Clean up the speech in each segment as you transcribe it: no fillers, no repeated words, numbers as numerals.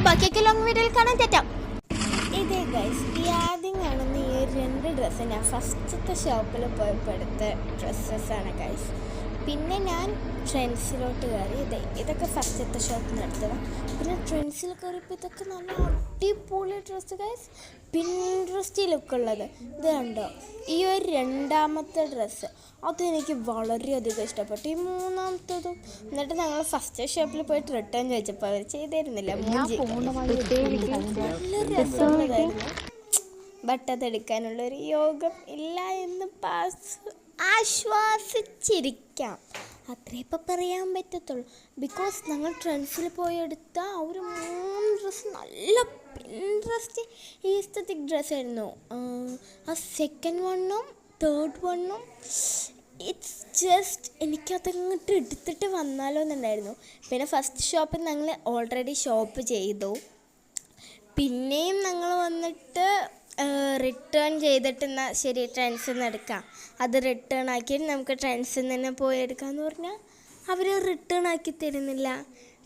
ബാക്കിയൊക്കെ ലോങ് വീഡിയോയിൽ കാണാൻ തെറ്റാം. ഇതേ ഗൈസ്, ഈ ആദ്യം കാണുന്ന ഈ 2 ഡ്രസ്സ് ഞാൻ ഫസ്റ്റത്തെ ഷോപ്പിൽ പോയപ്പോൾ എടുത്ത ഡ്രസ്സസ്സാണ് ഗൈസ്. പിന്നെ ഞാൻ ട്രെൻഡ്സിലോട്ട് കയറി. ഇതൊക്കെ ഫസ്റ്റത്തെ ഷോപ്പിൽ നിന്ന് എടുത്തതാണ്. പിന്നെ ട്രെൻഡ്സിൽ കയറിയപ്പോൾ ഇതൊക്കെ നല്ല അടിപൊളി ഡ്രസ്സ് ഗൈസ്, പിൻട്രസ്റ്റ് ലുക്കുള്ളത്. ഇത് കണ്ടോ, ഈ ഒരു 2ാമത്തെ ഡ്രസ്സ് അതെനിക്ക് വളരെയധികം ഇഷ്ടപ്പെട്ടു. ഈ 3ാമത്തതും. എന്നിട്ട് ഞങ്ങൾ ഫസ്റ്റ് ഷോപ്പിൽ പോയിട്ട് റിട്ടേൺ ചോദിച്ചപ്പോൾ അവർ ചെയ്തിരുന്നില്ല. നല്ല രസമുള്ളതായിരുന്നു. ബട്ട് അതെടുക്കാനുള്ളൊരു യോഗം ഇല്ല എന്ന് ആശ്വാസിച്ചിരിക്കാം. അത്രേ ഇപ്പം പറയാൻ പറ്റത്തുള്ളൂ. ബിക്കോസ് ഞങ്ങൾ ട്രെൻഡ്സിൽ പോയി എടുത്ത ആ ഒരു 3 ഡ്രസ്സ് നല്ല പിൻട്രസ്റ്റ് ഈസ്തറ്റിക് ഡ്രസ്സായിരുന്നു. ആ സെക്കൻഡ് വണ്ണും തേർഡ് വണ്ണും ഇറ്റ്സ് ജസ്റ്റ് എനിക്കതങ്ങോട്ട് എടുത്തിട്ട് വന്നാലോ എന്നുണ്ടായിരുന്നു. പിന്നെ ഫസ്റ്റ് ഷോപ്പിൽ ഞങ്ങൾ ഓൾറെഡി ഷോപ്പ് ചെയ്തു. പിന്നെയും ഞങ്ങൾ വന്നിട്ട് റിട്ടേൺ ചെയ്തിട്ട് എന്നാൽ ശരി ട്രെൻഡ്സിൽ നിന്ന് എടുക്കാം, അത് റിട്ടേൺ ആക്കിയിട്ട് നമുക്ക് ട്രെൻഡ്സിൽ നിന്ന് തന്നെ പോയി എടുക്കാമെന്ന് പറഞ്ഞാൽ അവർ റിട്ടേൺ ആക്കി തരുന്നില്ല.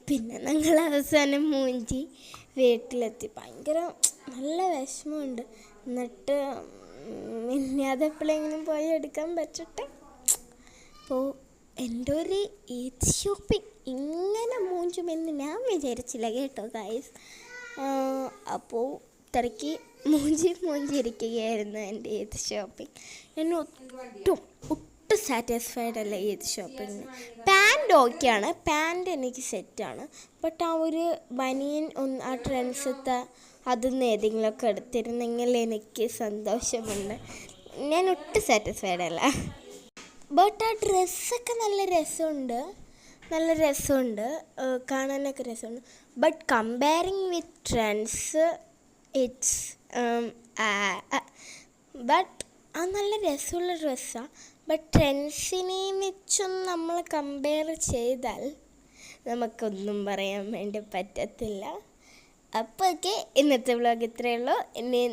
പിന്നെ ഞങ്ങൾ അവസാനം മൂഞ്ചി വീട്ടിലെത്തി. ഭയങ്കര നല്ല വിഷമമുണ്ട്. എന്നിട്ട് പിന്നെ അതെപ്പോഴെങ്കിലും പോയി എടുക്കാൻ പറ്റട്ടെ. അപ്പോൾ എൻ്റെ ഒരു ഈദ് ഷോപ്പിംഗ് ഇങ്ങനെ മൂഞ്ചുമെന്ന് ഞാൻ വിചാരിച്ചില്ല കേട്ടോ ഗൈസ്. അപ്പോൾ തിരക്കി മൂഞ്ചിരിക്കുകയായിരുന്നു എൻ്റെ ഈദ് ഷോപ്പിംഗ്. ഞാൻ ഒട്ടും സാറ്റിസ്ഫൈഡ് അല്ല ഈദ് ഷോപ്പിങ്ങിന്. പാൻറ് ഓക്കെയാണ്, പാൻറ് എനിക്ക് സെറ്റാണ്. ബട്ട് ആ ഒരു ബനിയൻ ആ ട്രെൻഡ്സത്തെ അതൊന്നും ഏതെങ്കിലുമൊക്കെ എടുത്തിരുന്നെങ്കിൽ എനിക്ക് സന്തോഷമുണ്ട്. ഞാൻ ഒട്ടും സാറ്റിസ്ഫൈഡ് അല്ല. ബട്ട് ആ ഡ്രസ്സൊക്കെ നല്ല രസമുണ്ട്, കാണാനൊക്കെ രസമുണ്ട്. But comparing with trends it's but അത് നല്ല രസമുള്ള ഡ്രസ്സാണ്. ബട്ട് ട്രെൻഡ്സിനെ വെച്ചൊന്നും നമ്മൾ കമ്പയർ ചെയ്താൽ നമുക്കൊന്നും പറയാൻ വേണ്ടി പറ്റത്തില്ല. അപ്പോൾ ഓക്കെ, ഇന്നത്തെ വ്ളോഗ് ഇത്രയേ ഉള്ളൂ. ഇനി